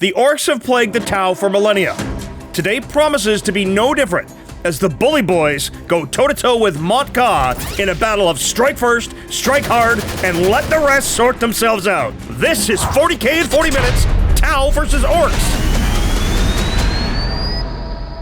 The Orks have plagued the Tau for millennia. Today promises to be no different, as the Bully Boys go toe-to-toe with Mont Ka in a battle of strike first, strike hard, and let the rest sort themselves out. This is 40k in 40 minutes, Tau versus Orks.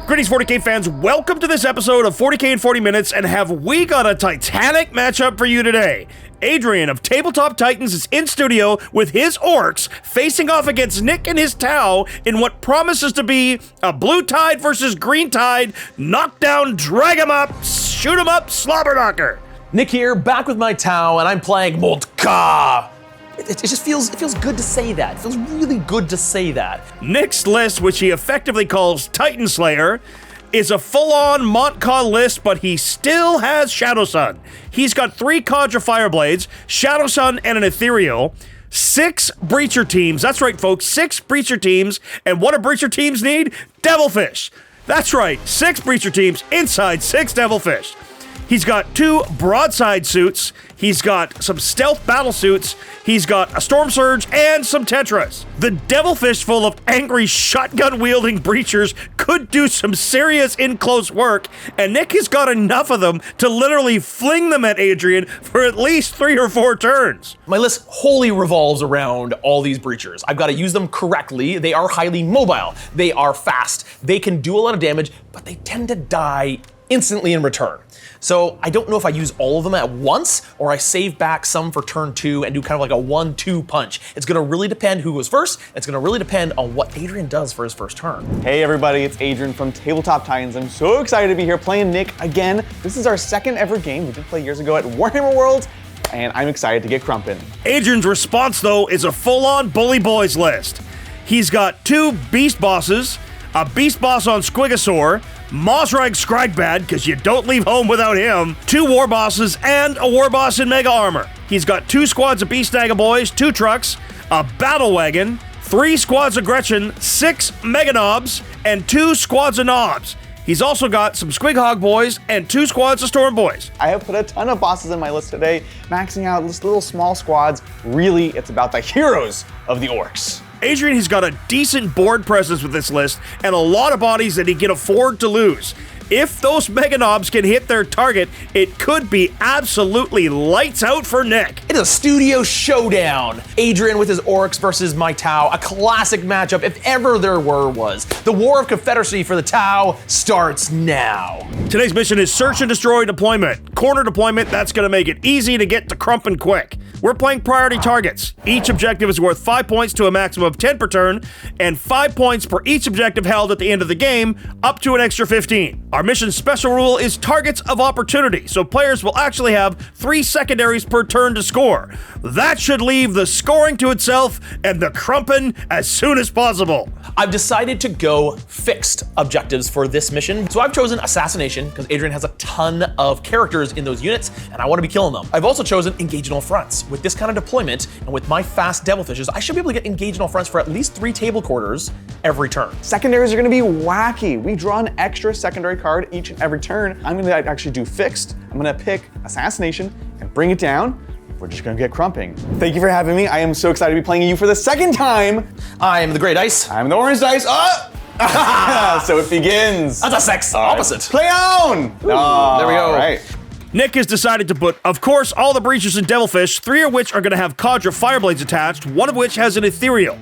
Greetings 40k fans, welcome to this episode of 40k in 40 minutes, and have we got a titanic matchup for you today. Adrian of Tabletop Titans is in studio with his Orks, facing off against Nick and his Tau in what promises to be a blue tide versus green tide, knockdown, drag 'em up, shoot 'em up, slobber knocker. Nick here, back with my Tau, and I'm playing Mont Ka. It just feels good to say that. It feels really good to say that. Nick's list, which he effectively calls Titan Slayer, is a full-on Mont Ka list, but he still has Shadow Sun. He's got 3 Kadra Fireblades, Shadow Sun, and an Ethereal, 6 Breacher teams. That's right, folks, 6 Breacher teams. And what do Breacher teams need? Devilfish. That's right, 6 Breacher teams inside 6 Devilfish. He's got 2 broadside suits, he's got some stealth battle suits, he's got a storm surge, and some tetras. The Devilfish full of angry shotgun-wielding breachers could do some serious in-close work, and Nick has got enough of them to literally fling them at Adrian for at least 3 or 4 turns. My list wholly revolves around all these breachers. I've got to use them correctly. They are highly mobile, they are fast, they can do a lot of damage, but they tend to die instantly in return. So I don't know if I use all of them at once or I save back some for turn 2 and do kind of like a 1-2 punch. It's gonna really depend who goes first. It's gonna really depend on what Adrian does for his first turn. Hey everybody, it's Adrian from Tabletop Titans. I'm so excited to be here playing Nick again. This is our second ever game. We did play years ago at Warhammer Worlds, and I'm excited to get crumpin'. Adrian's response, though, is a full-on Bully Boys list. He's got 2 Beast Bosses, a Beast Boss on Squigosaur, Mosrag Scragbad, because you don't leave home without him, 2 War Bosses, and a War Boss in Mega Armor. He's got 2 squads of Beast Snagga Boys, 2 trucks, a Battle Wagon, 3 squads of Gretchen, 6 Mega Knobs, and 2 squads of Knobs. He's also got some Squighog Boys and 2 squads of Storm Boys. I have put a ton of bosses in my list today, maxing out just little small squads. Really, it's about the heroes of the Orks. Adrian has got a decent board presence with this list and a lot of bodies that he can afford to lose. If those Mega Knobs can hit their target, it could be absolutely lights out for Nick. It is a studio showdown. Adrian with his Orks versus my Tau, a classic matchup if ever there was. The War of Confederacy for the Tau starts now. Today's mission is Search and Destroy deployment. Corner deployment, that's gonna make it easy to get to crumpin' quick. We're playing priority targets. Each objective is worth 5 points to a maximum of 10 per turn, and 5 points per each objective held at the end of the game, up to an extra 15. Our mission's special rule is targets of opportunity, so players will actually have 3 secondaries per turn to score. That should leave the scoring to itself and the crumpin' as soon as possible. I've decided to go fixed objectives for this mission, so I've chosen Assassination, because Adrian has a ton of characters in those units, and I want to be killing them. I've also chosen Engage in All Fronts. With this kind of deployment, and with my fast Devilfishes, I should be able to get Engage in All Fronts for at least 3 table quarters every turn. Secondaries are gonna be wacky. We draw an extra secondary card each and every turn. I'm gonna actually do fixed. I'm gonna pick Assassination and bring it down. We're just gonna get crumping. Thank you for having me. I am so excited to be playing you for the second time. I am the Gray Dice. I'm the Orange Dice. So it begins. That's a 6 opposite. Play on! Oh, there we go. All right. Nick has decided to put, of course, all the Breachers and Devilfish, 3 of which are going to have Kadra Fireblades attached, 1 of which has an Ethereal.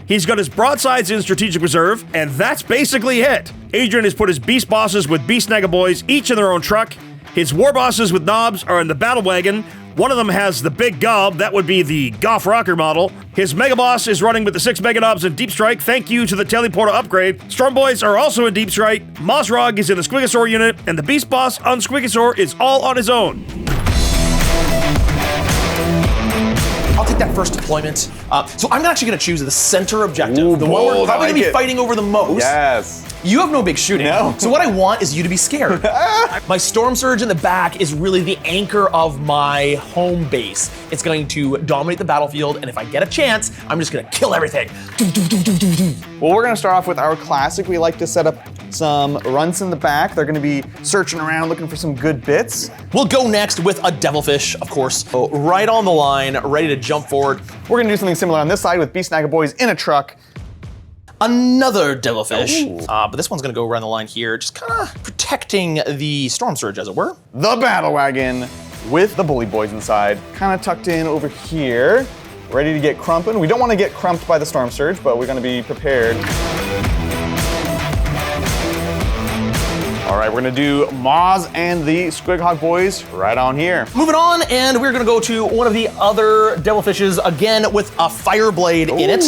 He's got his broadsides in Strategic Reserve, and that's basically it. Adrian has put his Beast Bosses with Beast Snagga Boys, each in their own truck. His War Bosses with Knobs are in the Battle Wagon. 1 of them has the Big Gob, that would be the Goff Rocker model. His Mega Boss is running with the 6 Mega Knobs in Deep Strike, thank you to the Teleporter upgrade. Storm Boys are also in Deep Strike, Mosrog is in the Squigosaur unit, and the Beast Boss on Squigosaur is all on his own. I'll take that first deployment. So I'm actually going to choose the center objective, Ooh, the one we're bold, probably I going to like be it. fighting over the most. Yes. You have no big shooting. No. So what I want is you to be scared. My Storm Surge in the back is really the anchor of my home base. It's going to dominate the battlefield, and if I get a chance, I'm just going to kill everything. Well, we're gonna start off with our classic. We like to set up some runts in the back. They're gonna be searching around looking for some good bits. We'll go next with a Devilfish, of course. So right on the line, ready to jump forward. We're gonna do something similar on this side with Beast Snagga Boys in a truck. another devilfish. But this one's gonna go around the line here, just kind of protecting the storm surge, as it were. The battle wagon with the bully boys inside, kind of tucked in over here, ready to get crumping. We don't want to get crumped by the storm surge, but we're going to be prepared. All right, we're going to do Moz and the Squighog boys right on here. Moving on, and we're gonna go to one of the other devilfishes, again with a fire blade in it.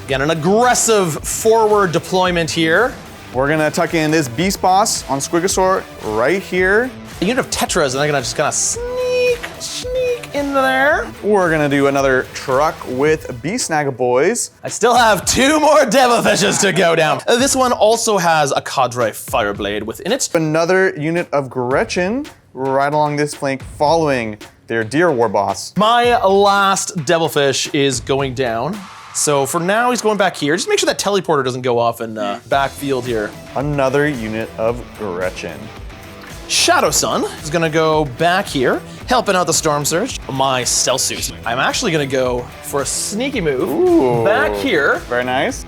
Again, an aggressive forward deployment here. We're going to tuck in this Beast Boss on Squigosaur right here. A unit of Tetras, and I'm gonna just kind of sneak into there. We're gonna do another truck with Beast Snagga boys. I still have 2 more devilfishes to go down. This one also has a Cadre Fireblade within it. Another unit of Gretchen right along this flank following their Deer War boss. My last devilfish is going down. So for now, he's going back here. Just make sure that teleporter doesn't go off in backfield here. Another unit of Gretchen. Shadow Sun is gonna go back here, helping out the Storm Surge. My Stealth Suit. I'm actually gonna go for a sneaky move back here. Very nice.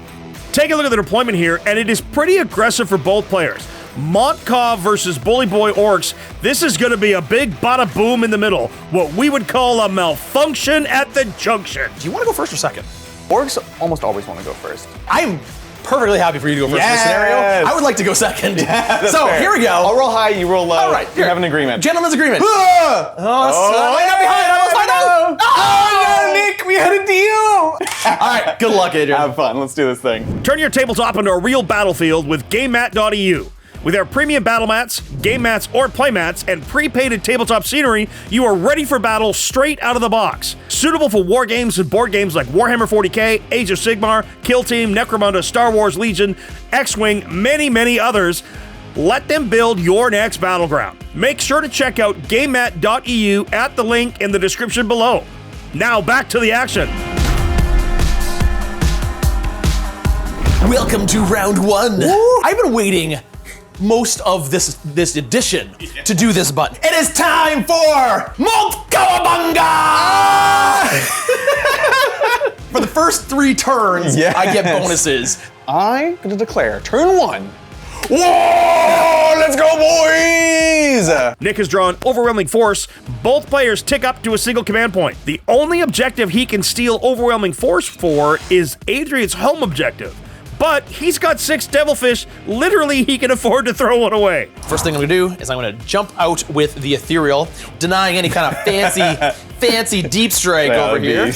Take a look at the deployment here, and it is pretty aggressive for both players. Montcalm versus Bully Boy Orks. This is going to be a big bada boom in the middle. What we would call a malfunction at the junction. Do you wanna go first or second? Orcs almost always want to go first. I'm perfectly happy for you to go first in this scenario. I would like to go second. So fair. here we go. I'll roll high, you roll low. All right, we have an agreement. Gentlemen's agreement. Oh, I find out. Oh, no, Nick, we had a deal. All right, good luck, Adrian. Have fun, let's do this thing. Turn your tabletop into a real battlefield with GameMat.eu. With our premium battle mats, game mats, or play mats, and pre-painted tabletop scenery, you are ready for battle straight out of the box. Suitable for war games and board games like Warhammer 40k, Age of Sigmar, Kill Team, Necromunda, Star Wars Legion, X-Wing, many others. Let them build your next battleground. Make sure to check out GameMat.eu at the link in the description below. Now back to the action. Welcome to round 1. I've been waiting most of this edition to do this button. It is time for Mount Kawabunga! For the first 3 turns, I get bonuses. I'm gonna declare turn 1. Whoa! Let's go, boys! Nick has drawn Overwhelming Force. Both players tick up to a single command point. The only objective he can steal Overwhelming Force for is Adrian's home objective. But he's got 6 devilfish. Literally, he can afford to throw one away. First thing I'm gonna do is I'm gonna jump out with the Ethereal, denying any kind of fancy deep strike over here.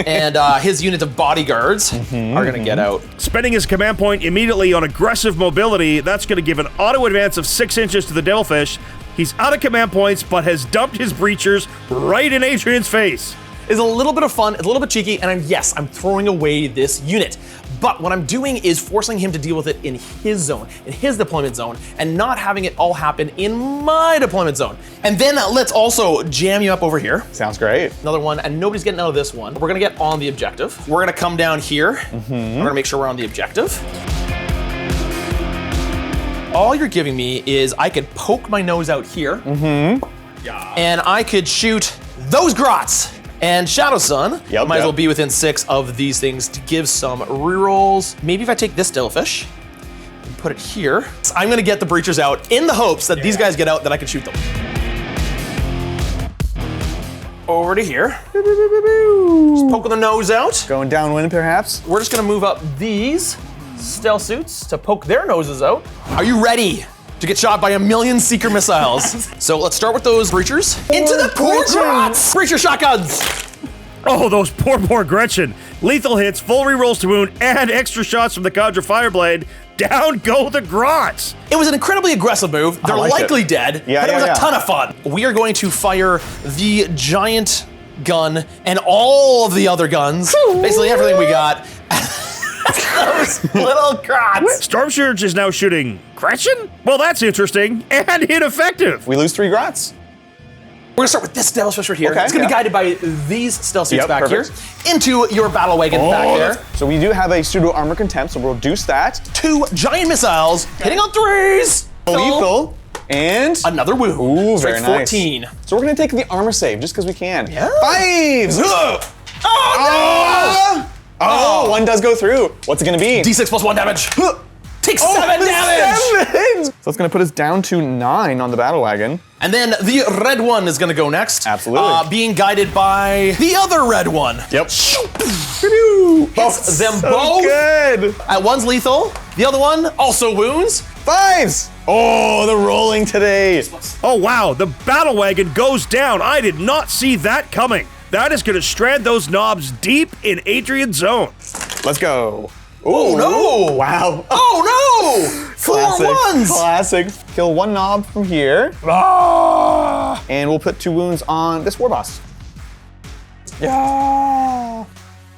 And his unit of bodyguards are gonna get out. Spending his command point immediately on aggressive mobility, that's gonna give an auto advance of 6 inches to the devilfish. He's out of command points, but has dumped his breachers right in Adrian's face. It's a little bit of fun, it's a little bit cheeky, and I'm throwing away this unit. But what I'm doing is forcing him to deal with it in his zone, in his deployment zone, and not having it all happen in my deployment zone. And then let's also jam you up over here. Sounds great. Another one, and nobody's getting out of this one. We're gonna get on the objective. We're gonna come down here. We're gonna make sure we're on the objective. All you're giving me is I could poke my nose out here, and I could shoot those grots. And Shadow Sun might as well be within 6 of these things to give some rerolls. Maybe if I take this devilfish and put it here, I'm gonna get the breachers out in the hopes that these guys get out, that I can shoot them. Over to here. Just poking the nose out. Going downwind, perhaps. We're just gonna move up these stealth suits to poke their noses out. Are you ready to get shot by 1,000,000 seeker missiles? So let's start with those breachers. Into the poor grots! Breacher shotguns! Oh, those poor Gretchen. Lethal hits, full rerolls to wound, and extra shots from the Cadre Fireblade. Down go the grots! It was an incredibly aggressive move. They're likely dead, but it was a ton of fun. We are going to fire the giant gun and all of the other guns, basically everything we got. Those little grots. Storm Surge is now shooting Gretchen? Well, that's interesting and ineffective. We lose 3 grots. We're gonna start with this devilfish right here. Okay, it's gonna be guided by these stealth suits back here into your battle wagon back there. So we do have a pseudo armor contempt, so we'll reduce that. 2 giant missiles hitting on 3s. Lethal. And another woo. Ooh, so very 14. Nice. So we're gonna take the armor save just because we can. Yeah. 5s. Oh no! Oh, one does go through. What's it gonna be? D6 plus 1 damage. Take 7 damage! So it's gonna put us down to 9 on the battle wagon. And then the red one is gonna go next. Absolutely. Being guided by the other red one. Yep. Hits them so both. Good. One's lethal. The other one also wounds. 5s. Oh, the rolling today. Oh wow, the battle wagon goes down. I did not see that coming. That is gonna strand those knobs deep in Adrian's zone. Let's go. Oh no! Wow. Oh no! 4 ones! Classic. Kill 1 knob from here. And we'll put 2 wounds on this war boss. Yeah.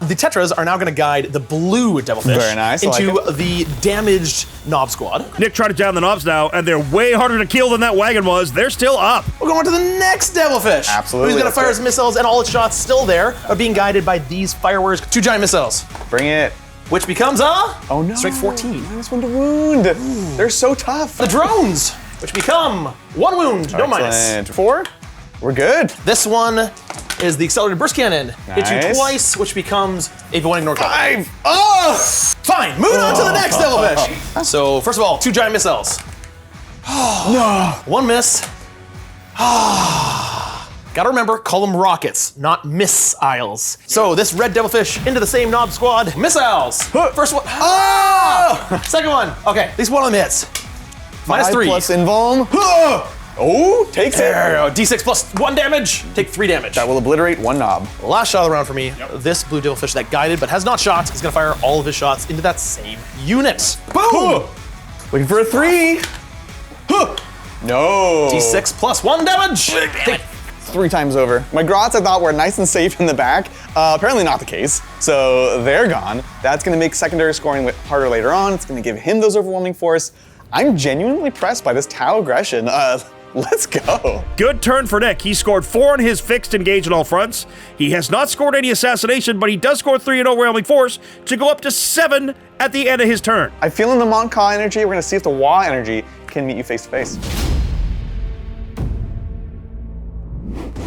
The Tetras are now going to guide the blue devilfish Very nice, I into like the damaged knob squad. Nick tried to down the knobs now, and they're way harder to kill than that wagon was. They're still up. We're going to the next devilfish. Absolutely, Who's going to let's fire go. his missiles, and all its shots still there are being guided by these fireworks. 2 giant missiles, Bring it. which becomes a Oh no. strength 14. -1 to wound. They're so tough. The drones, which become 1 wound, no minus. Excellent. 4. We're good. This one is the accelerated burst cannon. Hits you Nice. twice, which becomes a one ignore cover. 5. Oh! Fine, moving on to the next devilfish. So first of all, 2 giant missiles. No. 1 miss. Gotta remember, call them rockets, not missiles. So this red devilfish into the same knob squad. Missiles. First one. Ah! Second one. Okay, at least one of them hits. Minus 5 3. plus invuln. Oh, takes it. There you go. D6 plus 1 damage. Take 3 damage. That will obliterate 1 knob. Last shot of the round for me. This blue devilfish that guided but has not shot is gonna fire all of his shots into that same unit. Boom! Looking for a 3. No. D6 plus 1 damage. Take 3 times over. My grots I thought were nice and safe in the back. Apparently not the case. So they're gone. That's gonna make secondary scoring harder later on. It's gonna give him those overwhelming force. I'm genuinely pressed by this Tau aggression. Let's go. Good turn for Nick. He scored 4 on his fixed engage on all fronts. He has not scored any assassination, but he does score 3 in overwhelming force to go up to 7 at the end of his turn. I feel in the Montcaw energy. We're gonna see if the Wah energy can meet you face to face.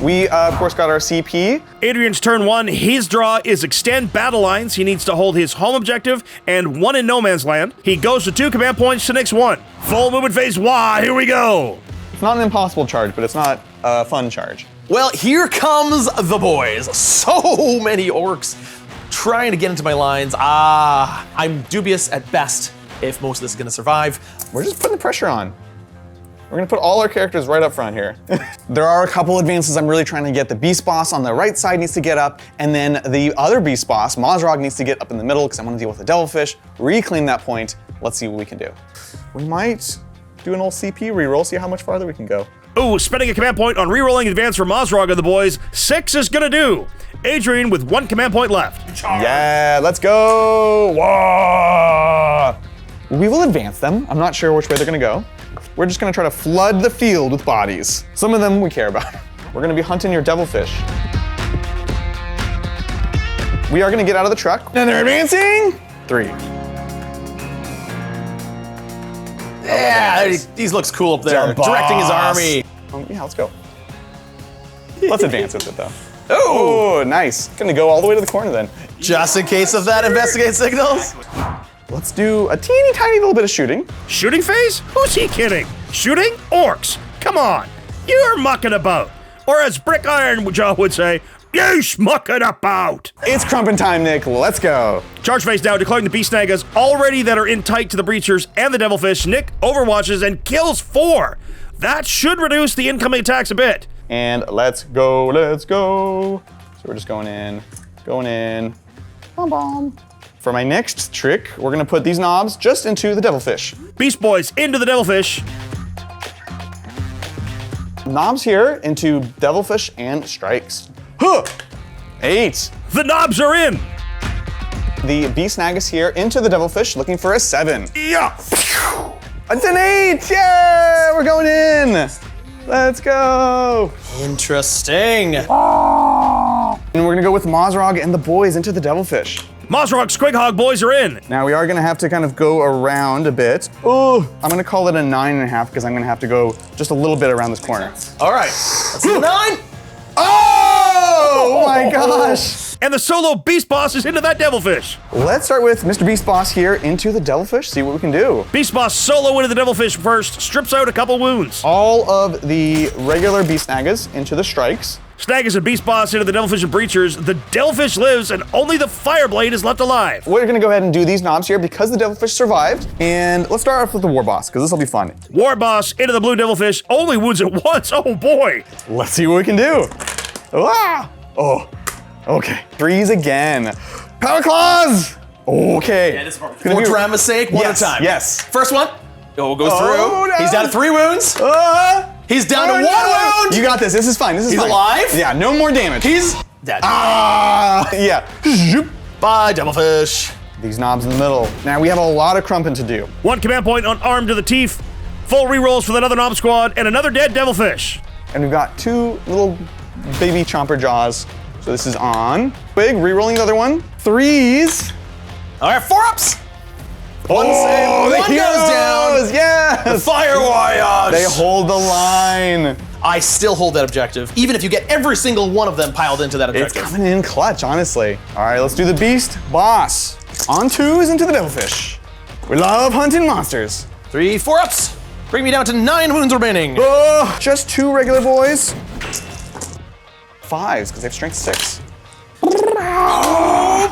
We, of course, got our CP. Adrian's turn 1, his draw is extend battle lines. He needs to hold his home objective and 1 in no man's land. He goes to 2 command points to Nick's 1. Full movement phase, wah, here we go. It's not an impossible charge, but it's not a fun charge. Well, here comes the boys. So many orcs trying to get into my lines. I'm dubious at best if most of this is gonna survive. We're just putting the pressure on. We're gonna put all our characters right up front here. There are a couple advances I'm really trying to get. The beast boss on the right side needs to get up, and then the other beast boss, Mazrog, needs to get up in the middle because I want to deal with the devilfish, reclaim that point. Let's see what we can do. We might do an old CP reroll, see how much farther we can go. Ooh, spending a command point on rerolling advance for Mazrog and the boys. 6 is gonna do. Adrian with 1 command point left. Yeah, let's go! Whoa! We will advance them. I'm not sure which way they're gonna go. We're just gonna try to flood the field with bodies. Some of them we care about. We're gonna be hunting your devilfish. We are gonna get out of the truck. And they're advancing! 3. Yeah, he looks cool up there, The boss. directing his army. Yeah, let's go. Let's advance with it though. Oh, Oh, nice. Gonna go all the way to the corner then. just in case of that, investigate signals. Let's do a teeny tiny little bit of shooting. Shooting phase? Who's he kidding? Shooting? Orcs. Come on. You're mucking about. Or as Brick Iron Jaw would say, you mucking about. It's crumpin' time, Nick. Let's go. Charge phase now, declaring the beast nagas already that are in tight to the breachers and the devilfish. Nick overwatches and kills 4. That should reduce the incoming attacks a bit. And let's go, let's go. So we're just going in, bomb bomb. For my next trick, we're gonna put these knobs just into the devilfish. Beast boys into the devilfish. Knobs here into devilfish and strikes. Huh! 8. The knobs are in. The beast nagus here into the devilfish, looking for a 7. Yeah. It's an 8! Yeah! We're going in! Let's go! Interesting. And we're gonna go with Mazrog and the boys into the devilfish. Mazrog Squighog boys are in. Now we are gonna have to kind of go around a bit. Oh, I'm gonna call it a 9.5 because I'm gonna have to go just a little bit around this corner. All right, let's do 9. Oh my gosh! and the solo Beast Boss is into that Devilfish. Let's start with Mr. Beast Boss here into the Devilfish, see what we can do. Beast Boss solo into the Devilfish first, strips out a couple wounds. All of the regular Beast Snagas into the strikes. Snagas and Beast Boss into the Devilfish and Breachers. The Devilfish lives, and only the Fireblade is left alive. We're gonna go ahead and do these knobs here because the Devilfish survived. And let's start off with the War Boss, because this will be fun. War Boss into the blue Devilfish, only wounds it once, oh boy. Let's see what we can do. Ah! Oh, okay. Freeze again. Power Claws! Okay. Yeah, this is for drama's sake, one at a time. Yes. First one. Oh, goes through. No. He's down to 3 wounds. He's down to 1 wound. You got this. This is fine. This is He's fine. alive? Yeah, no more damage. He's dead. Yeah. Bye, Devilfish. These knobs in the middle. Now we have a lot of crumping to do. 1 command point on Arm to the Teeth. Full rerolls for that other knob squad, and another dead Devilfish. And we've got 2 little baby chomper jaws. So this is on. Big, re-rolling the other one. 3s. All right, 4-ups. One the goes down. Yes. The Fire Warriors. They hold the line. I still hold that objective, even if you get every single one of them piled into that It's objective. coming in clutch, honestly. All right, let's do the Beast Boss. On 2s into the Devilfish. We love hunting monsters. 3 4-ups. Bring me down to 9 wounds remaining. Oh, just 2 regular boys. 5s, because they have strength 6.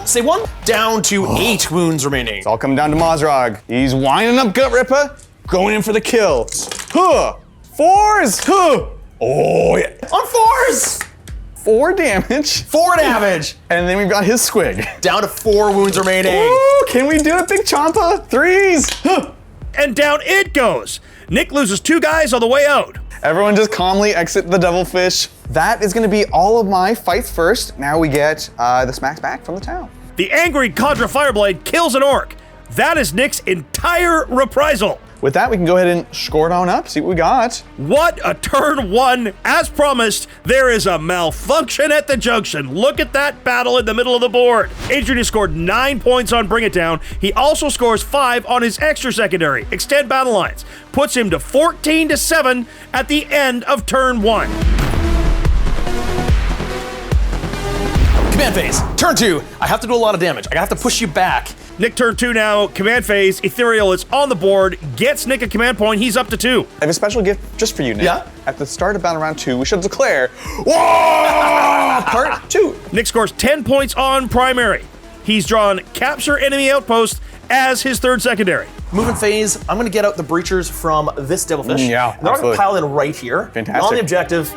Say 1. Down to 8 wounds remaining. It's all coming down to Mozrog. He's winding up Gut Ripper, going in for the kill. Huh. 4s. Huh. Oh, yeah. On 4s. 4 damage. 4 damage. And then we've got his squig. Down to 4 wounds remaining. Ooh, can we do it, Big Champa? 3s. Huh. And down it goes. Nick loses 2 guys on the way out. Everyone just calmly exit the Devilfish. That is gonna be all of my fights first. Now we get the smacks back from the town. The angry Contra Fireblade kills an Orc. That is Nick's entire reprisal. With that, we can go ahead and score it on up, see what we got. What a turn 1. As promised, there is a malfunction at the junction. Look at that battle in the middle of the board. Adrian has scored 9 points on Bring It Down. He also scores 5 on his extra secondary, Extend Battle Lines. Puts him to 14-7 at the end of turn 1. Command phase. Turn 2. I have to do a lot of damage. I have to push you back. Nick turn 2 now, command phase, Ethereal is on the board, gets Nick a command point, he's up to 2. I have a special gift just for you, Nick. Yeah? At the start of battle round 2, we should declare, whoa, part 2. Nick scores 10 points on primary. He's drawn Capture Enemy Outpost as his 3rd secondary. Movement phase, I'm gonna get out the Breachers from this Devilfish. Yeah, they're gonna absolutely. pile in right here. Fantastic. On the objective.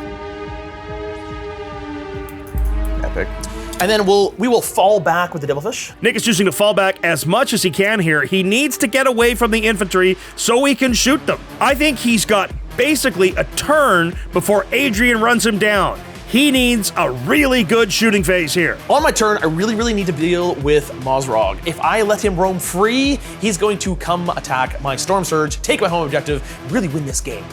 Epic. And then we will fall back with the Devilfish. Nick is choosing to fall back as much as he can here. He needs to get away from the infantry so he can shoot them. I think he's got basically a turn before Adrian runs him down. He needs a really good shooting phase here. On my turn, I really need to deal with Mozrog. If I let him roam free, he's going to come attack my Storm Surge, take my home objective, really win this game.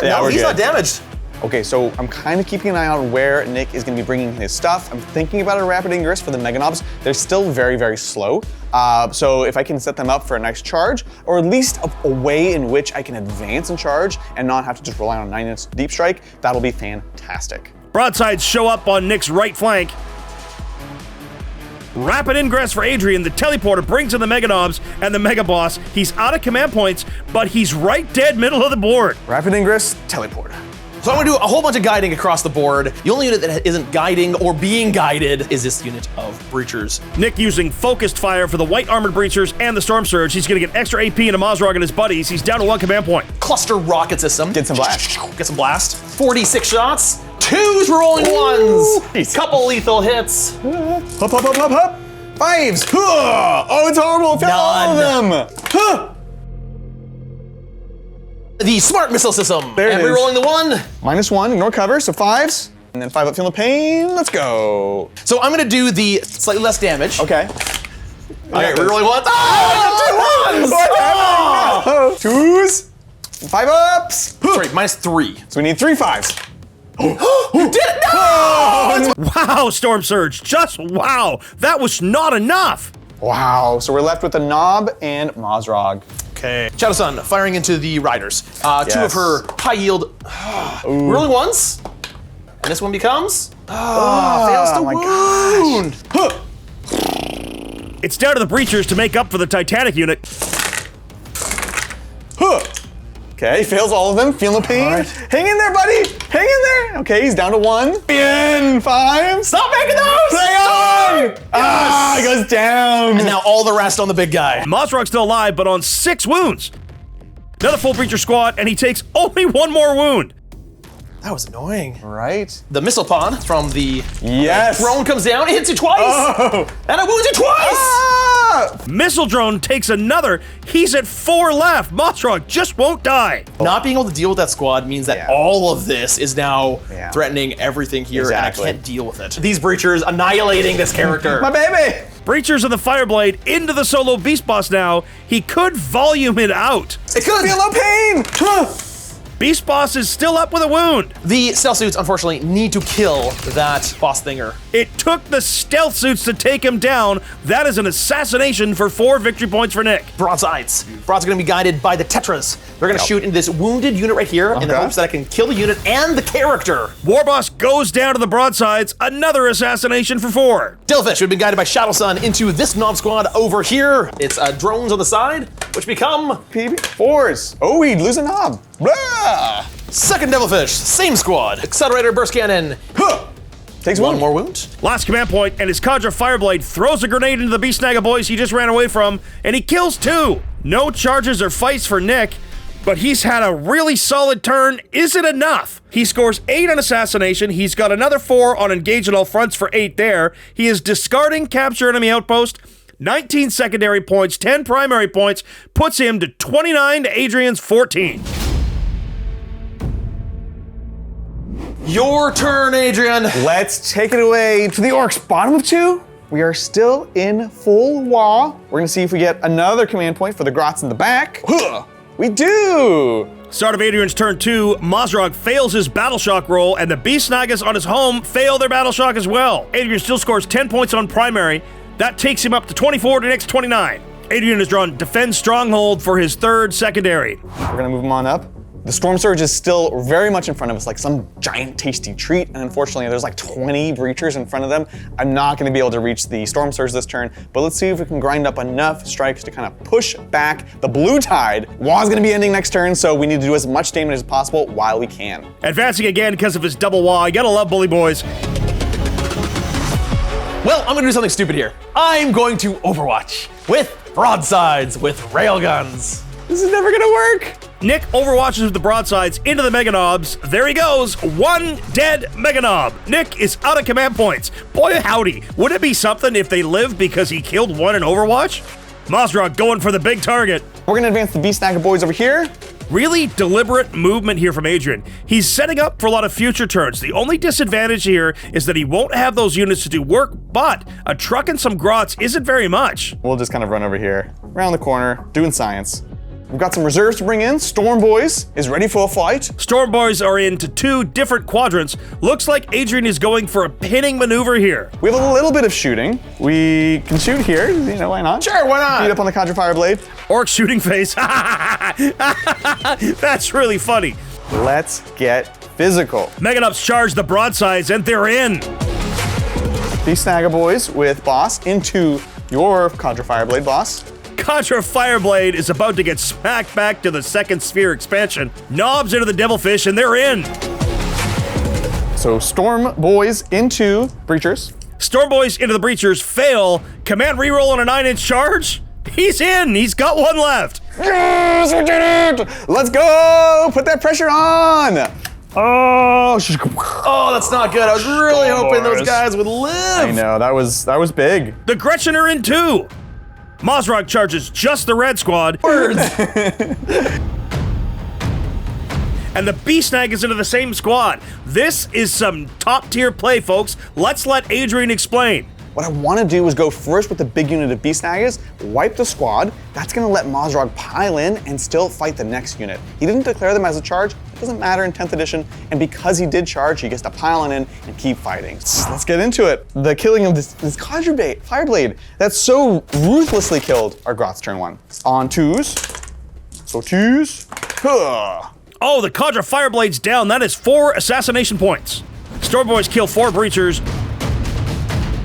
Yeah, No, he's not damaged. Okay, so I'm kind of keeping an eye on where Nick is going to be bringing his stuff. I'm thinking about a Rapid Ingress for the Mega Knobs. They're still very slow. So if I can set them up for a nice charge, or at least a way in which I can advance and charge and not have to just rely on 9-inch Deep Strike, that'll be fantastic. Broadsides show up on Nick's right flank. Rapid Ingress for Adrian. The teleporter brings in the Mega Knobs and the Mega Boss. He's out of command points, but he's right dead middle of the board. Rapid Ingress, Teleport. So I'm gonna do a whole bunch of guiding across the board. The only unit that isn't guiding or being guided is this unit of Breachers. Nick using Focused Fire for the White Armored Breachers and the Storm Surge. He's gonna get extra AP into Mozrog and his buddies. He's down to 1 command point. Cluster rocket system. Get some blast. Get some blast. 46 shots. 2s rolling 1s. Easy. Couple lethal hits. Hop. 5s. Huh. Oh, it's horrible. Fail all of them. Huh. The smart missile system. There it and is. we're rolling the 1. -1, ignore cover, so 5s. And then 5 up, feel the pain. Let's go. So I'm gonna do the slightly less damage. Okay. Okay, we're rolling 1. Oh, I got 2 1s! Oh. 2s. 5 ups. Sorry, -3. So we need 3 5s. You did it! No! Wow, Storm Surge, just wow. That was not enough. Wow. So we're left with the Knob and Mozrog. Okay. Shadow-Sun firing into the Riders. 2 Yes. of her high yield. Rolling 1s. And this one becomes, fails to my wound. Huh. It's down to the breachers to make up for the Titanic unit. Okay, fails all of them. Feeling the pain. Right. Hang in there, buddy. Hang in there. Okay, he's down to 1. In 5. Stop making those! Play on! Yes. Ah, he goes down. And now all the rest on the big guy. Mozrog's still alive, but on 6 wounds. Another full breacher squad, and he takes only 1 more wound. That was annoying. Right. The missile pawn from the Yes. drone comes down, it hits you twice! Oh. And it wounds you twice! Ah! Missile drone takes another. He's at 4 left. Mozrog just won't die. Not being able to deal with that squad means that all of this is now threatening everything here, Exactly. and I can't deal with it. These breachers annihilating this character. My baby! Breachers of the Fireblade into the solo beast boss now. He could volume it out. It could! Feel no pain! Beast boss is still up with a wound. The stealth suits, unfortunately, need to kill that boss thinger. It took the stealth suits to take him down. That is an assassination for 4 victory points for Nick. Broadsides. Broads are going to be guided by the Tetras. They're going to shoot into this wounded unit right here in the hopes that I can kill the unit and the character. Warboss goes down to the broadsides. Another assassination for 4. Devilfish would be guided by Shadow Sun into this knob squad over here. It's drones on the side, which become PB4s. Oh, he'd lose a knob. Blah! second Devilfish, same squad. Accelerator burst cannon. Huh. Takes one more wound. Last command point, and his Cadre Fireblade throws a grenade into the Beast Snagga boys he just ran away from, and he kills 2. No charges or fights for Nick, but he's had a really solid turn. Is it enough? He scores 8 on assassination. He's got another 4 on engage on all fronts for 8 there. He is discarding capture enemy outpost. 19 secondary points, 10 primary points, puts him to 29 to Adrian's 14. Your turn, Adrian. Let's take it away to the Orks. Bottom of 2. We are still in full wah. We're gonna see if we get another command point for the Grots in the back. We do! Start of Adrian's turn 2, Mozrog fails his battle shock roll, and the Beast Snaggas on his home fail their battle shock as well. Adrian still scores 10 points on primary. That takes him up to 24 to Nick's 29. Adrian has drawn Defend Stronghold for his 3rd secondary. We're gonna move him on up. The Storm Surge is still very much in front of us, like some giant tasty treat, and unfortunately there's like 20 breachers in front of them. I'm not gonna be able to reach the Storm Surge this turn, but let's see if we can grind up enough strikes to kind of push back the Blue Tide. Wah's gonna be ending next turn, so we need to do as much damage as possible while we can. Advancing again because of his double Wah. You gotta love Bully Boys. Well, I'm gonna do something stupid here. I'm going to Overwatch with broadsides, with railguns. This is never gonna work. Nick overwatches with the broadsides into the Mega Knobs. There he goes, 1 dead Mega Knob. Nick is out of command points. Boy howdy, would it be something if they lived because he killed 1 in Overwatch? Mozrog going for the big target. We're gonna advance the Beast Snagga boys over here. Really deliberate movement here from Adrian. He's setting up for a lot of future turns. The only disadvantage here is that he won't have those units to do work, but a truck and some grots isn't very much. We'll just kind of run over here, around the corner, doing science. We've got some reserves to bring in. Storm Boys is ready for a fight. Storm Boys are into 2 different quadrants. Looks like Adrian is going for a pinning maneuver here. We have a little bit of shooting. We can shoot here, you know, why not? Sure, why not? Beat up on the Cadre Fireblade. Orc shooting face. That's really funny. Let's get physical. Meganup's charge the broadsides, and they're in. Beast Snagga boys with boss into your Cadre Fireblade boss. Contra Fireblade is about to get smacked back to the 2nd sphere expansion. Knobs into the Devilfish, and they're in. So Storm Boys into Breachers. Storm Boys into the Breachers fail. Command reroll on a 9-inch charge. He's in. He's got 1 left. Yes, we did it! Let's go! Put that pressure on! Oh, that's not good. I was really hoping those guys would live. I know, that was big. The Gretchen are in too. Mozrog charges just the red squad. Words. And the Beast Snag is into the same squad. This is some top tier play, folks. Let's let Adrian explain. What I want to do is go first with the big unit of Beast Snaggas, wipe the squad. That's going to let Mozrog pile in and still fight the next unit. He didn't declare them as a charge. It doesn't matter in 10th edition. And because he did charge, he gets to pile on in and keep fighting. Let's get into it. The killing of this Cadre Fireblade that so ruthlessly killed our Grots turn 1. On 2s. So 2s. Oh, the Cadre Fireblade's down. That is 4 assassination points. Storm Boys kill 4 breachers.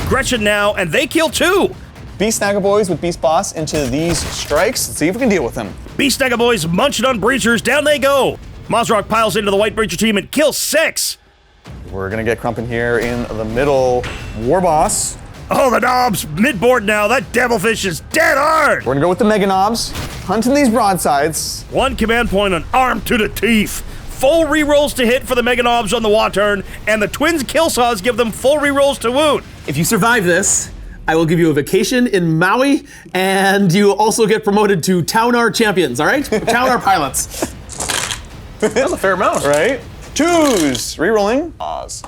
Gretchen now, and they kill 2. Beast Snagger Boys with Beast Boss into these strikes. Let's see if we can deal with them. Beast Snagger Boys munching on breachers. Down they go. Mozrok piles into the white breacher team and kills 6. We're gonna get Crumpin here in the middle. War Boss. Oh, the knobs mid-board now. That devilfish is dead hard. We're gonna go with the Mega Knobs. Hunting these broadsides. 1 command point on arm to the teeth. Full rerolls to hit for the Mega Knobs on the Wa turn, and the Twins Kill Saws give them full rerolls to wound. If you survive this, I will give you a vacation in Maui, and you also get promoted to Town-R champions, all right? Town-R pilots. That's a fair amount. Right? 2s. Rerolling. Pause.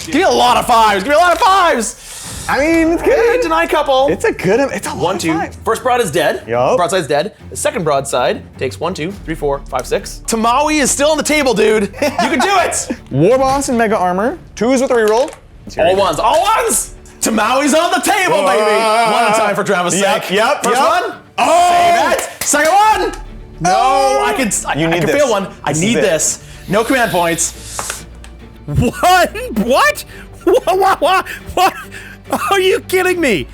Give me a lot of 5s. Give me a lot of 5s. I mean, it's good. Deny couple. It's a good, it's a lot 1, of 2. fives. First broad is dead. Yup. Broadside's dead. The second broadside takes 1, 2, 3, 4, 5, 6. Tamawi is still on the table, dude. You can do it. War Boss and Mega Armor. 2s with a reroll. All ones. All ones. Tamawi's on the table, baby. One at a time for Travis' sake. Yep. First one. Oh! Save it. Second one. No, I can this. fail one. I This need is it. this. No command points. What? What? Are you kidding me?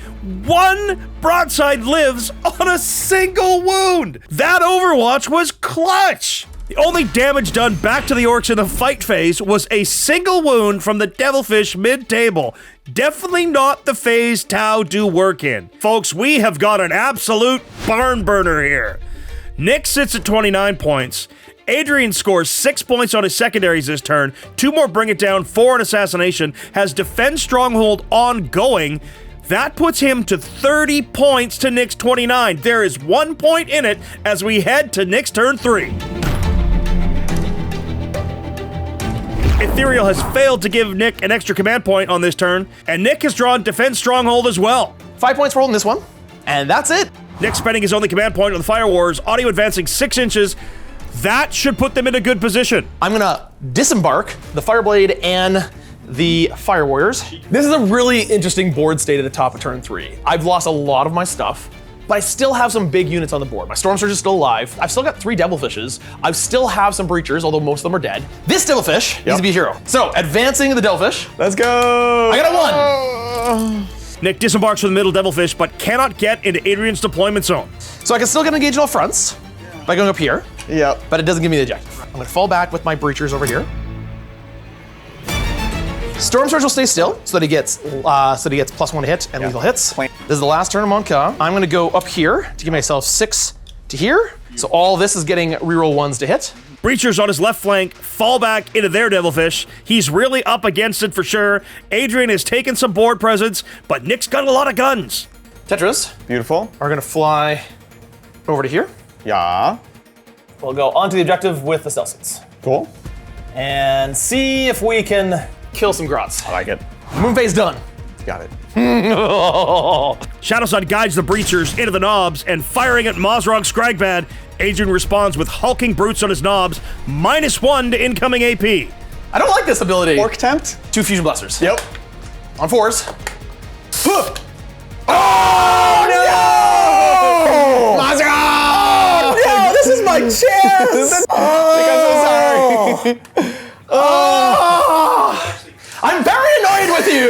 1 broadside lives on a single wound. That Overwatch was clutch. The only damage done back to the Orks in the fight phase was a single wound from the devilfish mid-table. Definitely not the phase Tau do work in. Folks, we have got an absolute barn burner here. Nick sits at 29 points. Adrian scores 6 points on his secondaries this turn, 2 more bring it down, 4 on assassination, has defend stronghold ongoing. That puts him to 30 points to Nick's 29. There is 1 point in it as we head to Nick's turn 3. Ethereal has failed to give Nick an extra command point on this turn, and Nick has drawn defend stronghold as well. 5 points for holding this one, and that's it. Nick spending his only command point on the Fire Wars, audio advancing 6 inches. That should put them in a good position. I'm gonna disembark the Fireblade and the Fire Warriors. This is a really interesting board state at the top of turn 3. I've lost a lot of my stuff, but I still have some big units on the board. My Storm Surge is still alive. I've still got 3 Devilfishes. I still have some Breachers, although most of them are dead. This Devilfish needs to be a hero. So, advancing the Devilfish. Let's go. I got a 1. Nick disembarks from the middle Devilfish, but cannot get into Adrian's deployment zone. So I can still get engaged on all fronts by going up here, Yep. but it doesn't give me the objective. I'm gonna fall back with my Breachers over here. Storm Surge will stay still, so that he gets +1 to hit and lethal hits. This is the last turn of Monka. I'm gonna go up here to give myself 6 to here. So all this is getting reroll 1s to hit. Breachers on his left flank fall back into their Devilfish. He's really up against it for sure. Adrian has taken some board presence, but Nick's got a lot of guns. Tetras Beautiful. are gonna fly over to here. Yeah. We'll go onto the objective with the Celsius Cool. and see if we can kill some Grots. I like it. Moon phase done. Got it. Shadow Sun guides the Breachers into the knobs, and firing at Mozrog Scragbad, Adrian responds with hulking brutes on his knobs, -1 to incoming AP. I don't like this ability. Orc Tempt. 2 Fusion Blasters. Yep. On 4s. Oh no! Mozrog! No, this is my chance! I'm so sorry. I'm very annoyed with you!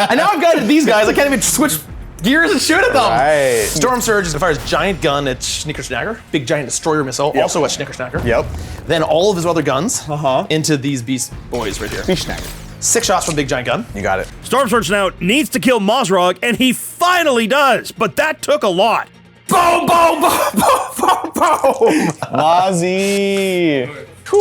And now I've got these guys, I can't even switch gears and shoot at them. Right. Storm Surge is fires giant gun at Snickersnagger, big giant destroyer missile, also at Snickersnagger. Yep. Then all of his other guns into these beast boys right here. Beast Snagger. 6 shots from big giant gun. You got it. Storm Surge now needs to kill Mozrog, and he finally does, but that took a lot. Boom, boom, boom, boom, boom, boom! Mozzie.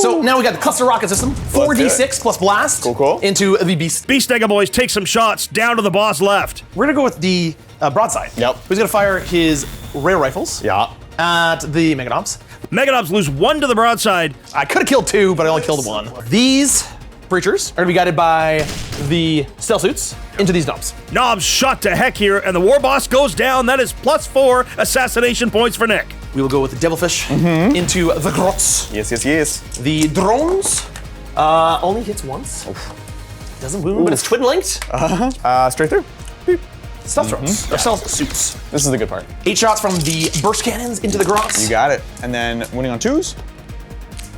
So now we got the cluster rocket system, 4d6 plus blast Cool. into the beast. Beast Snagger Boys take some shots down to the boss left. We're gonna go with the broadside. Yep. He's gonna fire his rail rifles Yeah. at the Meganobs. Meganobs lose 1 to the broadside. I could have killed 2, but I only killed 1. These Breachers are gonna be guided by the stealth suits into these knobs. Knobs shot to heck here, and the war boss goes down. That is +4 assassination points for Nick. We will go with the Devilfish into the Grots. Yes, yes, yes. The drones only hits once. Doesn't wound, but it's twin linked. Straight through. Beep. Stealth drones, or stealth suits. This is the good part. 8 shots from the burst cannons into the Grots. You got it. And then winning on 2s.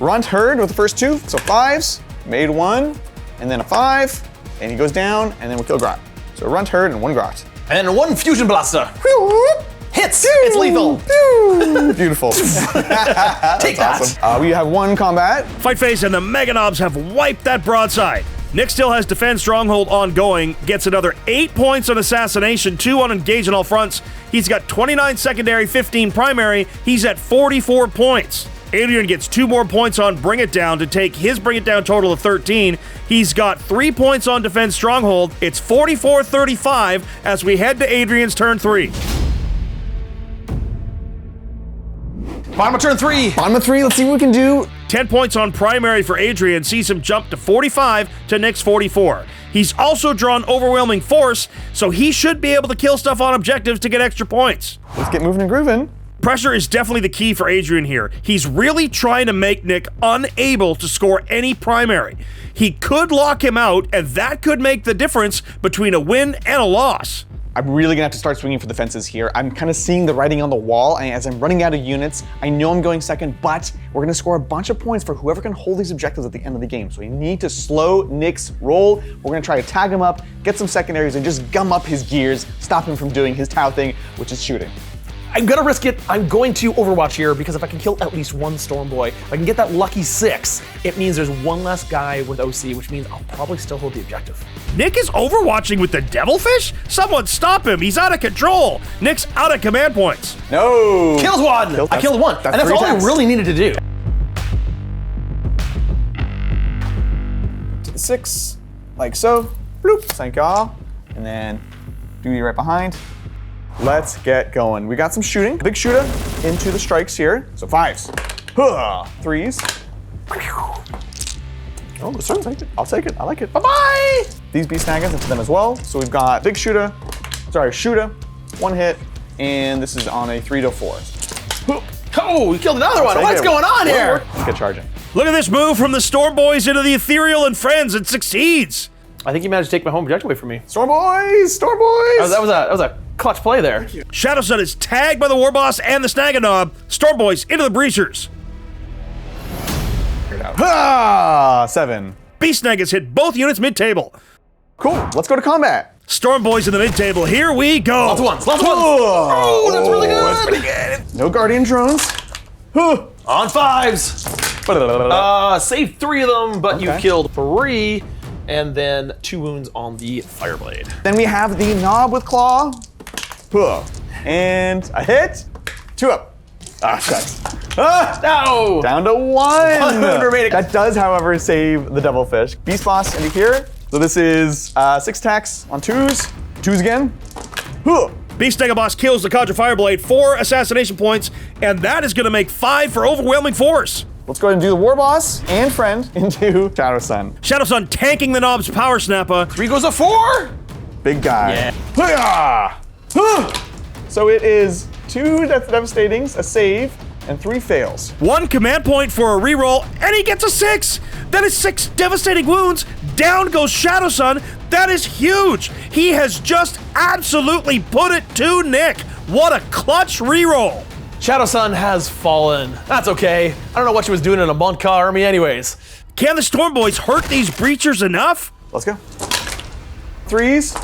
Runt Herd with the first 2, so 5s. Made 1. and then a 5, and he goes down, and then we kill Grot. So a run turret and 1 Grot. And 1 fusion blaster. Hits! It's lethal! Beautiful. Take that! Awesome. We have 1 combat. Fight phase and the Mega Knobs have wiped that broadside. Nick still has Defend Stronghold ongoing, gets another 8 points on Assassination, 2 on Engage on all fronts. He's got 29 secondary, 15 primary. He's at 44 points. Adrian gets 2 more points on Bring It Down to take his Bring It Down total of 13. He's got 3 points on Defend Stronghold. It's 44-35 as we head to Adrian's turn 3. Bottom of turn 3. Bottom of 3, let's see what we can do. 10 points on primary for Adrian sees him jump to 45 to Nick's 44. He's also drawn Overwhelming Force, so he should be able to kill stuff on objectives to get extra points. Let's get moving and grooving. Pressure is definitely the key for Adrian here. He's really trying to make Nick unable to score any primary. He could lock him out, and that could make the difference between a win and a loss. I'm really gonna have to start swinging for the fences here. I'm kind of seeing the writing on the wall, and as I'm running out of units, I know I'm going second, but we're gonna score a bunch of points for whoever can hold these objectives at the end of the game. So we need to slow Nick's roll. We're gonna try to tag him up, get some secondaries, and just gum up his gears, stop him from doing his Tau thing, which is shooting. I'm gonna risk it. I'm going to Overwatch here because if I can kill at least 1 Stormboy, if I can get that lucky 6, it means there's 1 less guy with OC, which means I'll probably still hold the objective. Nick is overwatching with the Devilfish? Someone stop him, he's out of control. Nick's out of command points. No! Killed 1! I killed 1, and that's 3 all attacks. I really needed to do. To the 6, like so. Bloop, thank y'all. And then duty right behind. Let's get going. We got some shooting. Big shooter into the strikes here. So 5s. 3s. Oh, sir, I'll take it. I like it. Bye-bye! These beast snaggers into them as well. So we've got big shooter, shooter, 1 hit, and this is on a 3 to 4. Oh, we killed another one. What's going on here? Let's get charging. Look at this move from the Storm Boys into the Ethereal and Friends. It succeeds. I think you managed to take my home objective away from me. Storm Boys! Storm Boys! That was a clutch play there. Shadow Sun is tagged by the War Boss and the Snaganob. Storm Boys into the Breachers. 7. Beast Snag has hit both units mid-table. Cool. Let's go to combat. Storm Boys in the mid-table. Here we go. Lots of ones. Oh, that's really good. That's pretty good. No Guardian drones. On 5s. Saved 3 of them, but you killed 3. And then 2 wounds on the Fireblade. Then we have the Knob with Claw. And a hit. 2 up. Shucks. No! Down to 1. 1 remaining. That does, however, save the Devilfish. Beast Boss into here. So this is 6 attacks on 2s. 2s again. Beast Snag Boss kills the Conjure Fireblade, 4 assassination points, and that is going to make 5 for Overwhelming Force. Let's go ahead and do the War Boss and Friend into Shadow Sun. Shadow Sun tanking the Knob's Power Snapper. 3 goes a 4. Big guy. Yeah. So it is 2 Devastatings, a save, and 3 fails. 1 command point for a reroll, and he gets a 6. That is 6 devastating wounds. Down goes Shadow Sun. That is huge. He has just absolutely put it to Nick. What a clutch reroll. Shadow Sun has fallen. That's okay. I don't know what she was doing in a Monka army anyways. Can the Storm Boys hurt these Breachers enough? Let's go. 3s.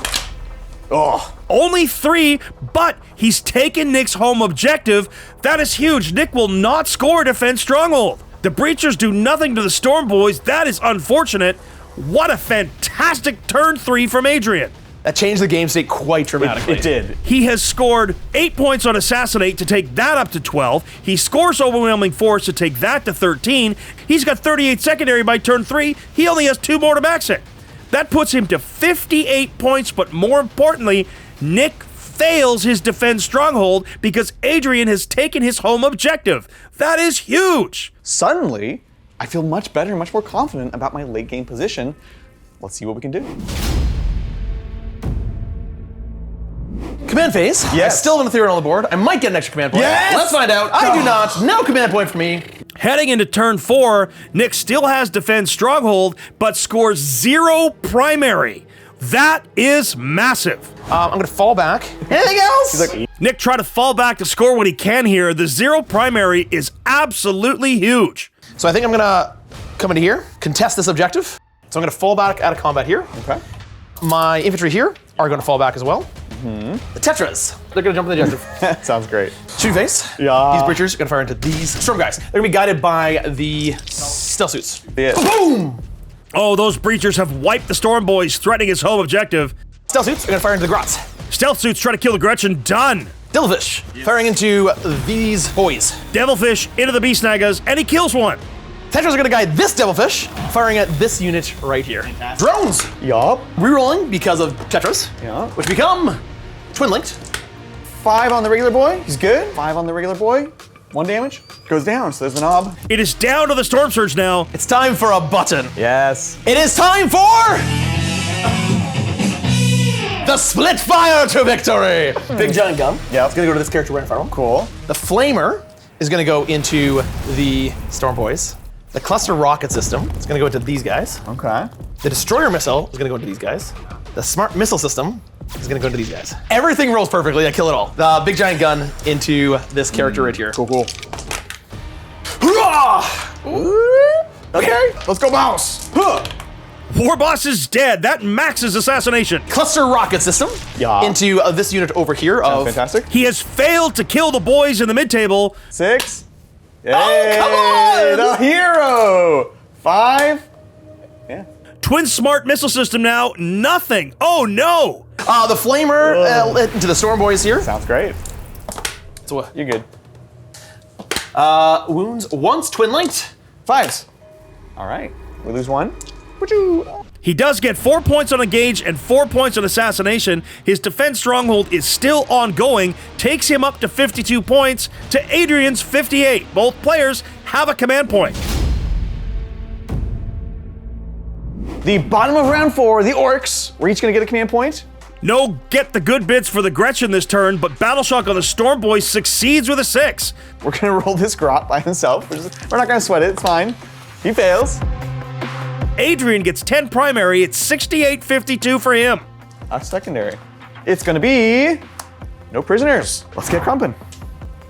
Oh. Only 3, but he's taken Nick's home objective. That is huge. Nick will not score Defense Stronghold. The Breachers do nothing to the Storm Boys. That is unfortunate. What a fantastic turn 3 from Adrian. That changed the game state quite dramatically. It did. He has scored 8 points on Assassinate to take that up to 12. He scores Overwhelming Force to take that to 13. He's got 38 secondary by turn 3. He only has 2 more to max it. That puts him to 58 points, but more importantly, Nick fails his Defend Stronghold because Adrian has taken his home objective. That is huge. Suddenly, I feel much better and much more confident about my late game position. Let's see what we can do. Command phase. Yes. I still have an Ethereal on the board. I might get an extra command point. Yes! Let's find out. I do not. No command point for me. Heading into turn 4, Nick still has Defend Stronghold, but scores 0 primary. That is massive. I'm going to fall back. Anything else? Nick tried to fall back to score what he can here. The 0 primary is absolutely huge. So I think I'm going to come into here, contest this objective. So I'm going to fall back out of combat here. Okay. My infantry here are going to fall back as well. The Tetras, they're going to jump in the objective. Sounds great. Shooting face. Yeah. These breachers are going to fire into these storm guys. They're going to be guided by the stealth suits. Yeah. Boom! Oh, those breachers have wiped the Storm Boys, threatening his home objective. Stealth suits are going to fire into the grots. Stealth suits try to kill the Gretchen. Done. Devilfish firing into these boys. Devilfish into the Beast Nagas, and he kills one. Tetras are going to guide this Devilfish, firing at this unit right here. Drones Yup. rerolling because of Tetras, Yeah. which become twin linked. 5 on the regular boy. He's good. 5 on the regular boy. 1 damage. Goes down, so there's the knob. It is down to the Storm Surge now. It's time for a button. Yes. It is time for the split fire to victory. Big giant gun. Yep. It's gonna go to this character right in front of him. Cool. The flamer is gonna go into the Storm Boys. The cluster rocket system is gonna go into these guys. Okay. The destroyer missile is gonna go into these guys. The smart missile system is gonna go into these guys. Everything rolls perfectly, I kill it all. The big giant gun into this character right here. Cool. Hurrah! Okay. Let's go, mouse. Huh. War Boss is dead. That maxes assassination. Cluster rocket system Yeah. into this unit over here of Fantastic. He has failed to kill the boys in the mid-table. 6. Yay, come on! the hero. 5. Yeah. Twin Smart Missile System now. Nothing. Oh, no. the flamer into the Storm Boys here. Sounds great. So, You're good. wounds once, twin linked. 5s. All right. We lose 1. Woo-choo. He does get 4 points on engage and 4 points on assassination. His defense stronghold is still ongoing, takes him up to 52 points to Adrian's 58. Both players have a command point. The bottom of round 4, the Orks, we're each going to get a command point. No get the good bits for the Gretchen this turn, but Battle Shock on the Storm Boys succeeds with a 6. We're going to roll this grot by himself. We're not going to sweat it. It's fine. He fails. Adrian gets 10 primary. It's 68-52 for him. Our secondary. It's going to be no prisoners. Let's get crumping.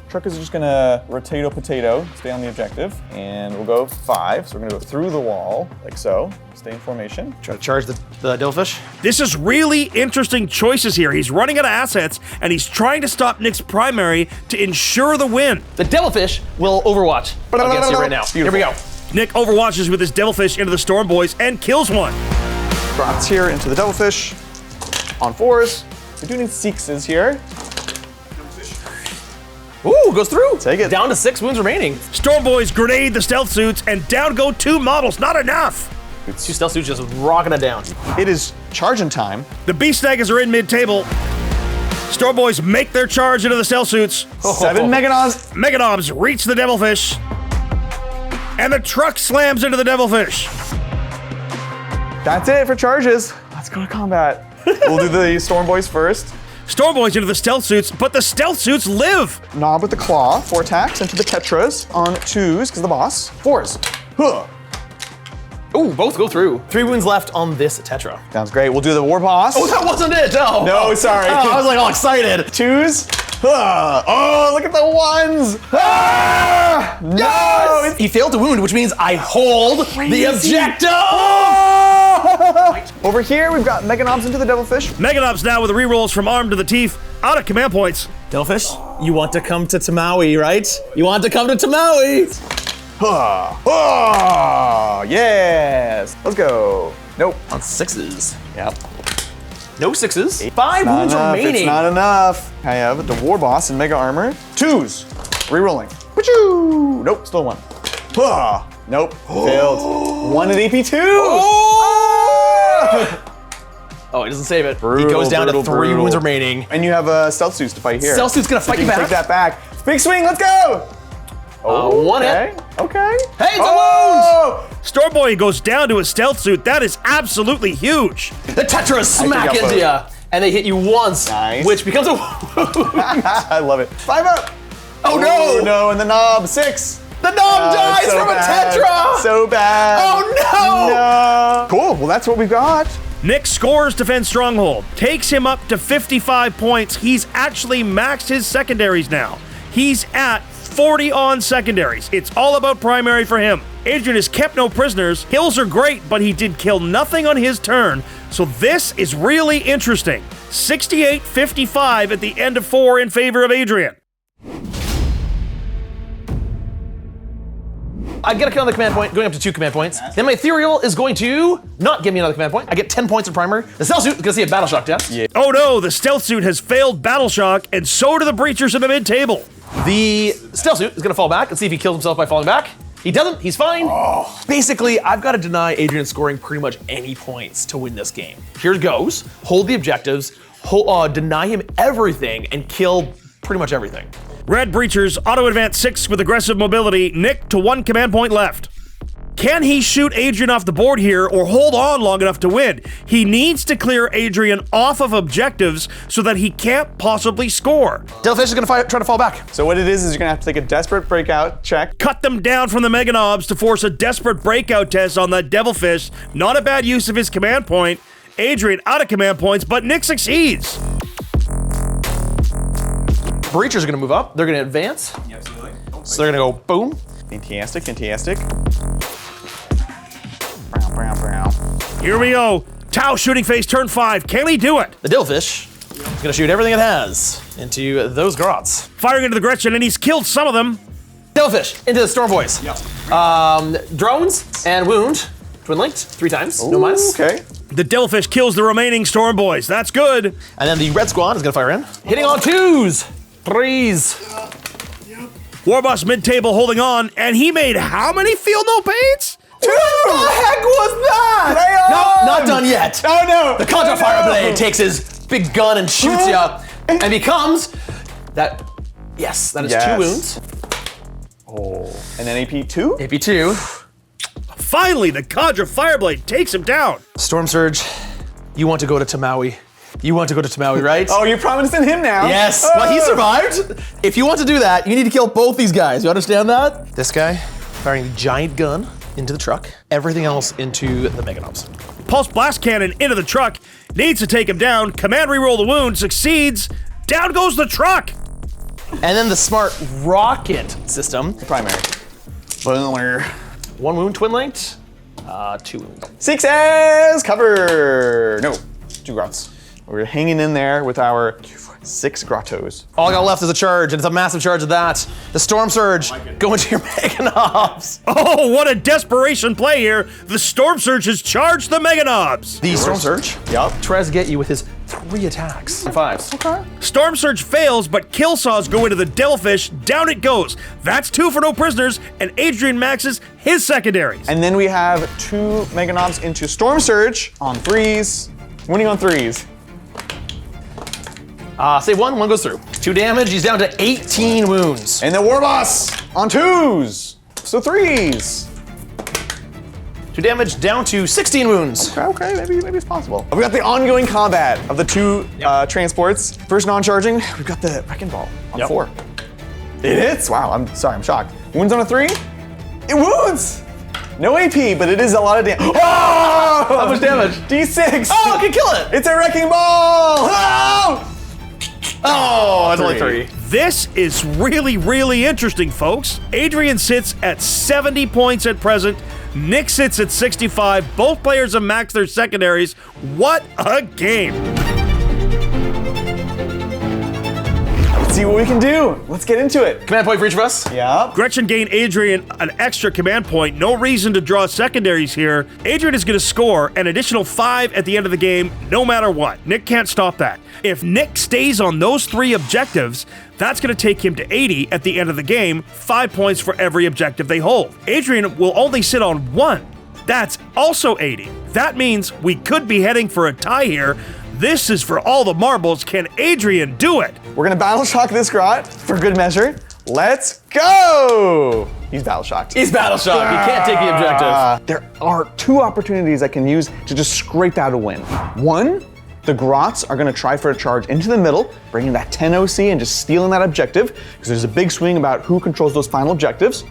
Truckers are just going to potato, stay on the objective, and we'll go 5. So we're going to go through the wall, like so. Stay in formation. Try to charge the Devilfish. This is really interesting choices here. He's running out of assets, and he's trying to stop Nick's primary to ensure the win. The Devilfish will overwatch against you right now. Here we go. Nick overwatches with his Devilfish into the Storm Boys and kills one. Grots here into the Devilfish. On 4s. We do need 6s here. Ooh, goes through. Take it. Down to 6 wounds remaining. Storm Boys grenade the stealth suits, and down go 2 models. Not enough. 2 stealth suits just rocking it down. It is charging time. The Beast Nagas are in mid-table. Storm Boys make their charge into the stealth suits. 7 Meganons. Meganobs reach the Devilfish. And the truck slams into the Devilfish. That's it for charges. Let's go to combat. We'll do the Storm Boys first. Storm Boys into the stealth suits, but the stealth suits live. Knob with the claw. 4 attacks into the Tetras on 2s, because the boss. 4s. Huh. Ooh, both go through. 3 wounds left on this Tetra. Sounds great. We'll do the War Boss. Oh, that wasn't it. Oh. No, sorry. Oh, I was like all excited. 2s. Huh. Oh, look at the 1s. Ah! No! Yes! He failed to wound, which means I hold the objective. Over here, we've got Meganobs into the Devilfish. Meganobs now with rerolls from arm to the teeth, out of command points. Devilfish, you want to come to Tamawi, right? You want to come to Tamawi. Huh. Oh, yes. Let's go. Nope. On 6s. Yep. No 6s. 5 wounds remaining. It's not enough. I have the War Boss in Mega Armor. 2s. Rerolling. Wachoo! Nope, still 1. Huh. Nope. Failed. 1 at AP2. Oh, he doesn't save it. Brutal, He goes down to 3 brutal. wounds remaining. And you have stealth suits to fight here. Stealth suit's gonna fight you back. Take that back. Big swing. Let's go. One okay. hit. Okay. Hey, it's a Oh! Storm Boy goes down to his stealth suit. That is absolutely huge. The Tetras smack got into you, and they hit you once, Nice. which becomes a wound. I love it. 5 up. Oh no! No, and the knob. 6. The knob dies so from bad. a Tetra! So bad. Oh no! No. Cool. Well, that's what we've got. Nick scores Defense Stronghold, takes him up to 55 points. He's actually maxed his secondaries now. He's at 40 on secondaries. It's all about primary for him. Adrian has kept no prisoners. Kills are great, but he did kill nothing on his turn. So this is really interesting. 68-55 at the end of 4 in favor of Adrian. I get a kill on the command point, going up to 2 command points. Then my ethereal is going to not give me another command point. I get 10 points in primary. The stealth suit is gonna see a battle shock death. Yeah. Oh no, the stealth suit has failed battle shock, and so do the breachers in the mid-table. The stealth suit is gonna fall back and see if he kills himself by falling back. He doesn't, he's fine. Basically, I've got to deny Adrian scoring pretty much any points to win this game. Here it goes. Hold the objectives, deny him everything, and kill pretty much everything. Red breachers auto-advance 6 with aggressive mobility. Nick to 1 command point left. Can he shoot Adrian off the board here or hold on long enough to win? He needs to clear Adrian off of objectives so that he can't possibly score. Devilfish is gonna try to fall back. So what it is you're gonna have to take a desperate breakout check. Cut them down from the Mega Knobs to force a desperate breakout test on that Devilfish. Not a bad use of his command point. Adrian out of command points, but Nick succeeds. Breachers are gonna move up. They're gonna advance. Absolutely. So they're gonna go boom. Fantastic, fantastic. Brown, brown, brown. Here we go. Tau shooting phase turn 5. Can he do it? The Devilfish is gonna shoot everything it has into those grots. Firing into the Gretchen, and he's killed some of them. Devilfish into the Storm Voice. Drones and wound. Twin linked 3 times. No minus. Okay. The Devilfish kills the remaining Storm Boys. That's good. And then the Red Squad is gonna fire in. Hitting on 2s. 3s. Warboss mid-table holding on, and he made how many feel no pains? 2! What the heck was that? No, not done yet. Oh no! The Contra Fire Blade takes his big gun and shoots ya, and becomes that. Yes, that is 2 wounds. Oh, and then AP 2? AP 2. Finally, the Contra Fireblade takes him down. Storm Surge, you want to go to Tamawi. You want to go to Tamawi, right? Oh, you're promising him now. Yes, but he survived. If you want to do that, you need to kill both these guys. You understand that? This guy firing the giant gun into the truck, everything else into the Mega Knobs. Pulse Blast Cannon into the truck, needs to take him down. Command reroll the wound, succeeds. Down goes the truck. And then the smart rocket system. Primary. Boomer. 1 wound, twin linked. 2 wounds. 6s cover. No, 2 grots. We're hanging in there with our 6 grottos. All I got left is a charge, and it's a massive charge of that. The Storm Surge, go into your Mega Knobs. Oh, what a desperation play here. The Storm Surge has charged the Mega Knobs. The Storm Surge Yup. tries to get you with his 3 attacks. 5s. Okay. Storm Surge fails, but kill saws go into the Devilfish. Down it goes. That's 2 for no prisoners, and Adrian maxes his secondaries. And then we have 2 Mega Knobs into Storm Surge on 3s. Winning on 3s. Save 1, 1 goes through. 2 damage, he's down to 18 wounds. And the Warboss on 2s. So 3s. 2 damage, down to 16 wounds. Okay, maybe it's possible. We got the ongoing combat of the 2 transports. First non-charging, we've got the Wrecking Ball on 4. It hits? Wow, I'm sorry, I'm shocked. Wounds on a 3? It wounds! No AP, but it is a lot of damage. Oh! How much damage? D6! Oh, I can kill it! It's a Wrecking Ball! Oh! Oh, it's only 3. This is really, really interesting, folks. Adrian sits at 70 points at present. Nick sits at 65. Both players have maxed their secondaries. What a game. Let's see what we can do. Let's get into it. Command point for each of us. Yep. Gretchen gained Adrian an extra command point. No reason to draw secondaries here. Adrian is going to score an additional 5 at the end of the game, no matter what. Nick can't stop that. If Nick stays on those 3 objectives, that's going to take him to 80 at the end of the game, 5 points for every objective they hold. Adrian will only sit on 1. That's also 80. That means we could be heading for a tie here. This is for all the marbles. Can Adrian do it? We're gonna battle shock this grot for good measure. Let's go! He's battle shocked. He's battle shocked. He can't take the objective. There are 2 opportunities I can use to just scrape out a win. 1, the grots are gonna try for a charge into the middle, bringing that 10 OC and just stealing that objective, because there's a big swing about who controls those final objectives.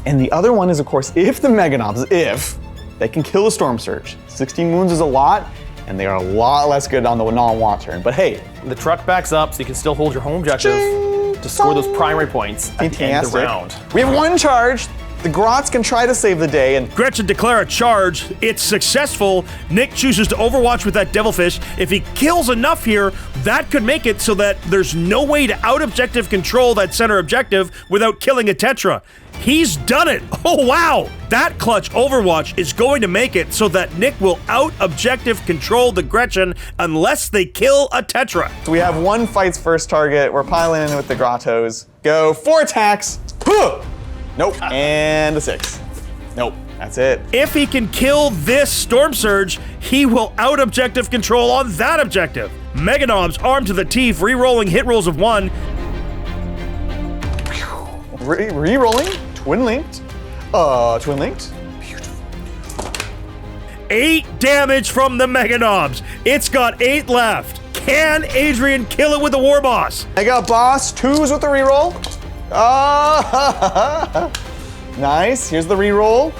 And the other one is, of course, if the Mega Knobs, if they can kill the Storm Surge. 16 wounds is a lot, and they are a lot less good on the non-want turn. But hey, The truck backs up, so you can still hold your home objective. ching, to score those primary points at the end of the round. We have one charge. The Grots can try to save the day, and Gretchen declare a charge. It's successful. Nick chooses to overwatch with that devilfish. If he kills enough here, that could make it so that there's no way to out-objective control that center objective without killing a Tetra. He's done it. Oh, wow. That clutch overwatch is going to make it so that Nick will out-objective control the Gretchen unless they kill a Tetra. so we have one fight's first target. We're piling in with the Grottos. Go, 4 attacks. Nope, and a 6. Nope, that's it. If he can kill this Storm Surge, he will out-objective control on that objective. Meganobs armed to the teeth, re-rolling hit rolls of 1. Re-rolling, twin-linked. Twin-linked. 8 damage from the Meganobs. It's got 8 left. Can Adrian kill it with the War Boss? Mega Boss, 2s with the reroll. Nice, here's the reroll.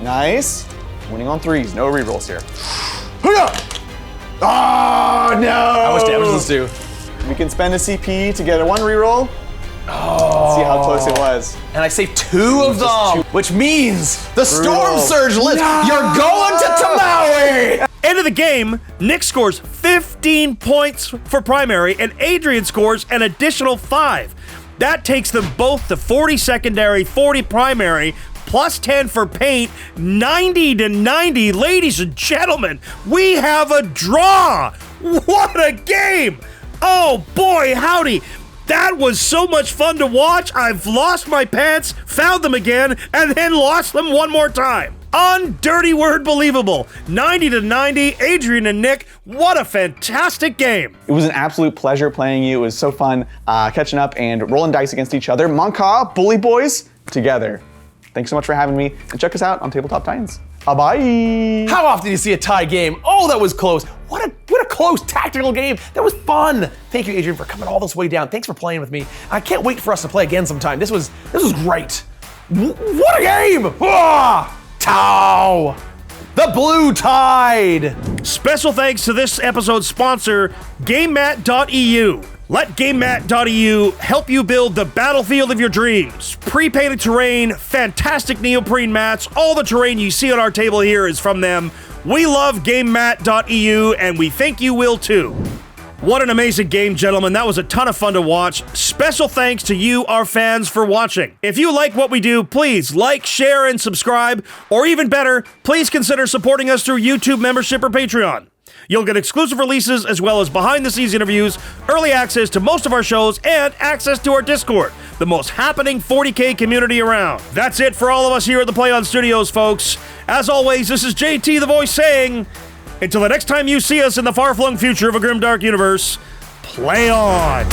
Nice. Winning on 3s, no rerolls here. Oh, no! How much damage does this do? We can spend a CP to get a 1 reroll. Let's see how close it was. And I saved 2 of them, which means the Storm Brutal. Surge list. No! You're going to Tamawi! End of the game, Nick scores 15 points for primary, and Adrian scores an additional 5. That takes them both to 40 secondary, 40 primary, plus 10 for paint, 90 to 90. Ladies and gentlemen, we have a draw. What a game. Oh boy, howdy. That was so much fun to watch. I've lost my pants, found them again, and then lost them one more time. Undirty word believable. 90 to 90, Adrian and Nick, what a fantastic game. It was an absolute pleasure playing you. It was so fun catching up and rolling dice against each other. Monka, Bully Boys, together. Thanks so much for having me, and check us out on Tabletop Titans. Bye. How often do you see a tie game? Oh, that was close. What a close tactical game. That was fun. Thank you, Adrian, for coming all this way down. Thanks for playing with me. I can't wait for us to play again sometime. This was great. What a game! Ah! Tau! The Blue Tide! Special thanks to this episode's sponsor, GameMat.eu. Let GameMat.eu help you build the battlefield of your dreams. Pre-painted terrain, fantastic neoprene mats, all the terrain you see on our table here is from them. We love GameMat.eu, and we think you will too. What an amazing game, gentlemen. That was a ton of fun to watch. Special thanks to you, our fans, for watching. If you like what we do, please like, share, and subscribe. Or even better, please consider supporting us through YouTube membership or Patreon. You'll get exclusive releases as well as behind-the-scenes interviews, early access to most of our shows, and access to our Discord, the most happening 40K community around. That's it for all of us here at the Play On Studios, folks. As always, this is JT the Voice saying, until the next time you see us in the far-flung future of a grimdark universe, play on!